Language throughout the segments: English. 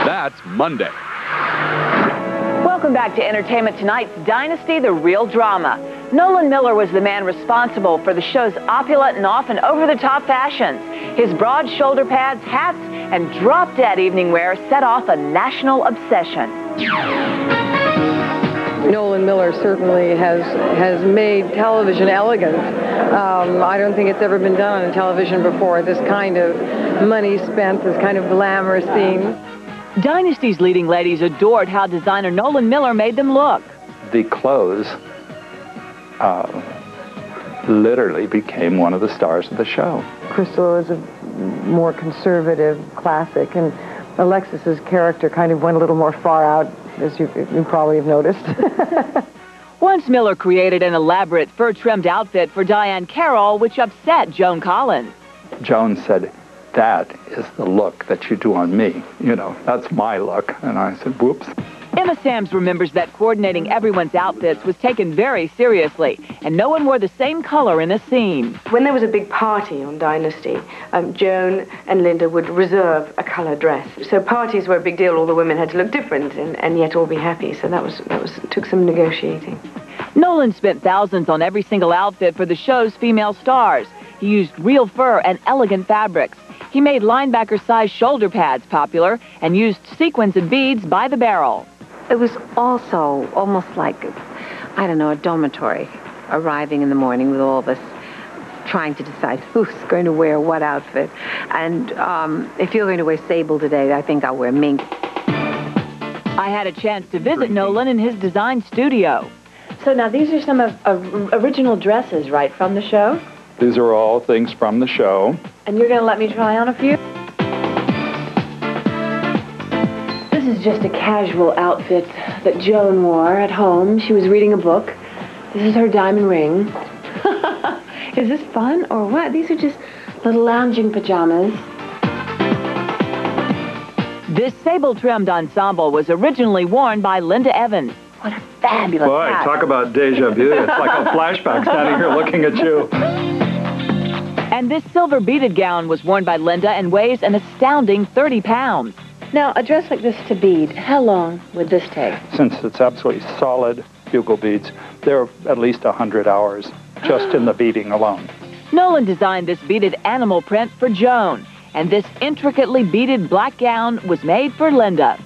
That's Monday. Welcome back to Entertainment Tonight's Dynasty, the real drama. Nolan Miller was the man responsible for the show's opulent and often over-the-top fashions. His broad shoulder pads, hats, and drop-dead evening wear set off a national obsession. Nolan Miller certainly has made television elegant. I don't think it's ever been done on television before, this kind of money spent, this kind of glamorous theme. Dynasty's leading ladies adored how designer Nolan Miller made them look. The clothes literally became one of the stars of the show. Crystal is a more conservative classic, and Alexis's character kind of went a little more far out, as you probably have noticed. Once Miller created an elaborate fur-trimmed outfit for Diane Carroll, which upset Joan Collins. Joan said, "That is the look that you do on me. You know, that's my look." And I said, whoops. Emma Samms remembers that coordinating everyone's outfits was taken very seriously, and no one wore the same color in a scene. When there was a big party on Dynasty, Joan and Linda would reserve a color dress. So parties were a big deal. All the women had to look different and yet all be happy. So that took some negotiating. Nolan spent thousands on every single outfit for the show's female stars. He used real fur and elegant fabrics. He made linebacker-sized shoulder pads popular and used sequins and beads by the barrel. It was also almost like, I don't know, a dormitory, arriving in the morning with all of us trying to decide who's going to wear what outfit. And if you're going to wear sable today, I think I'll wear mink. I had a chance to visit Nolan in his design studio. So now these are some of original dresses, right, from the show? These are all things from the show. And you're going to let me try on a few? This is just a casual outfit that Joan wore at home. She was reading a book. This is her diamond ring. Is this fun or what? These are just little lounging pajamas. This sable-trimmed ensemble was originally worn by Linda Evans. What a fabulous Boy, hat. talk about deja vu. It's like a flashback standing here looking at you. And this silver beaded gown was worn by Linda and weighs an astounding 30 pounds. Now, a dress like this to bead, how long would this take? Since it's absolutely solid bugle beads, there are at least 100 hours just in the beading alone. Nolan designed this beaded animal print for Joan, and this intricately beaded black gown was made for Linda.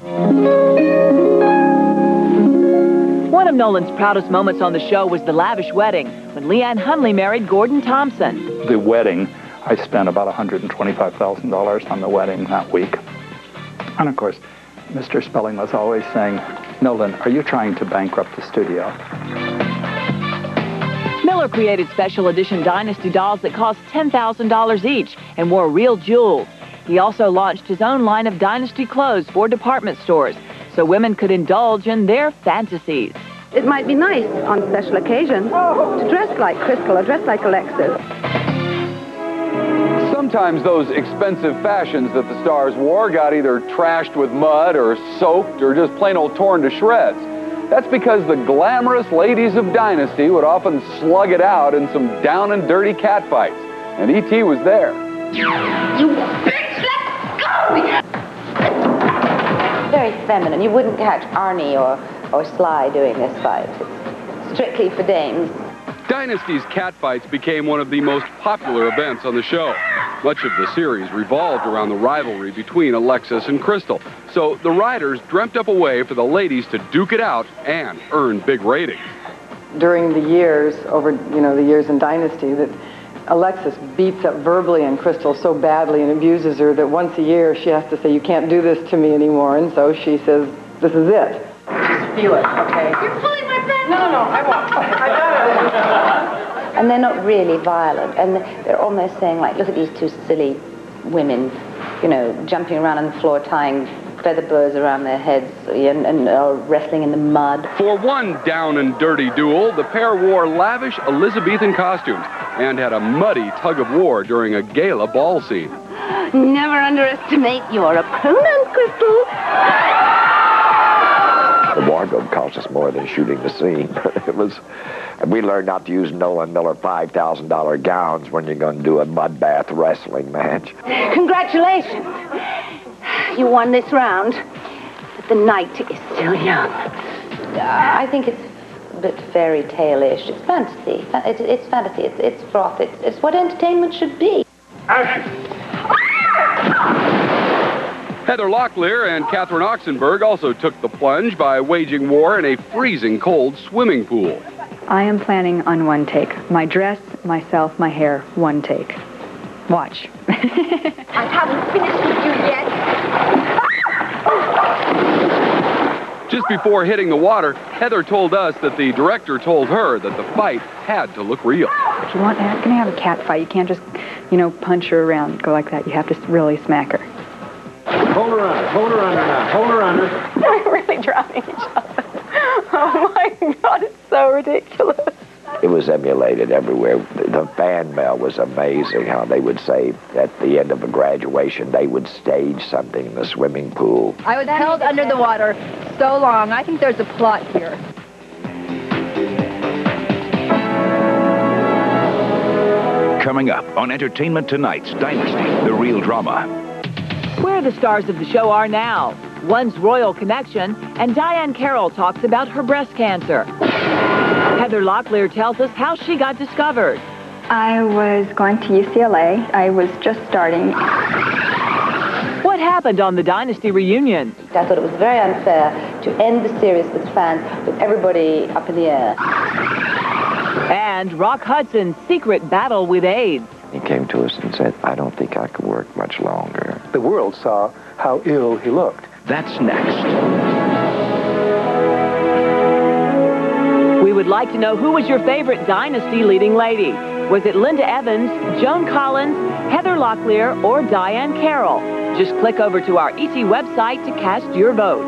One of Nolan's proudest moments on the show was the lavish wedding when Leanne Hunley married Gordon Thompson. The wedding, I spent about $125,000 on the wedding that week. And of course, Mr. Spelling was always saying, "Nolan, are you trying to bankrupt the studio?" Miller created special edition Dynasty dolls that cost $10,000 each and wore real jewels. He also launched his own line of Dynasty clothes for department stores so women could indulge in their fantasies. It might be nice on special occasions to dress like Crystal or dress like Alexis. Sometimes those expensive fashions that the stars wore got either trashed with mud or soaked or just plain old torn to shreds. That's because the glamorous ladies of Dynasty would often slug it out in some down and dirty catfights. And E.T. was there. You bitch, let go! Very feminine. You wouldn't catch Arnie or Sly doing this fight. It's strictly for dames. Dynasty's catfights became one of the most popular events on the show. Much of the series revolved around the rivalry between Alexis and Crystal. So the writers dreamt up a way for the ladies to duke it out and earn big ratings. During the years, the years in Dynasty, that Alexis beats up verbally on Crystal so badly and abuses her that once a year she has to say, "You can't do this to me anymore." And so she says, "This is it." Just feel it, okay? You're pulling my pants. No, I won't. I got it. And they're not really violent. And they're almost saying, like, look at these two silly women, jumping around on the floor, tying feather bows around their heads and wrestling in the mud. For one down and dirty duel, the pair wore lavish Elizabethan costumes and had a muddy tug-of-war during a gala ball scene. Never underestimate your opponent, Crystal. The wardrobe cost us more than shooting the scene. We learned not to use Nolan Miller $5,000 gowns when you're going to do a mud bath wrestling match. Congratulations. You won this round. The night is still young. I think it's a bit fairy tale-ish. It's fantasy. It's fantasy. It's froth. It's what entertainment should be. Heather Locklear and Catherine Oxenberg also took the plunge by waging war in a freezing cold swimming pool. I am planning on one take. My dress, myself, my hair, one take. Watch. I haven't finished with you yet. Just before hitting the water, Heather told us that the director told her that the fight had to look real. If you want to have a cat fight, you can't just, punch her around, go like that. You have to really smack her. Hold her under. Hold her under now. Hold her under. We're really drowning each other. Oh my God, it's so ridiculous. It was emulated everywhere. The fan mail was amazing how they would say at the end of a graduation they would stage something in the swimming pool. I was held under the water so long. I think there's a plot here. Coming up on Entertainment Tonight's Dynasty, the real drama. Where the stars of the show are now. One's royal connection, and Diane Carroll talks about her breast cancer. Heather Locklear tells us how she got discovered. I was going to UCLA. I was just starting. What happened on the Dynasty reunion? I thought it was very unfair to end the series with fans with everybody up in the air. And Rock Hudson's secret battle with AIDS. He came to us and said, I don't think I could work much longer. The world saw how ill he looked. That's next. We would like to know who was your favorite Dynasty leading lady. Was it Linda Evans, Joan Collins, Heather Locklear, or Diane Carroll? Just click over to our ET website to cast your vote.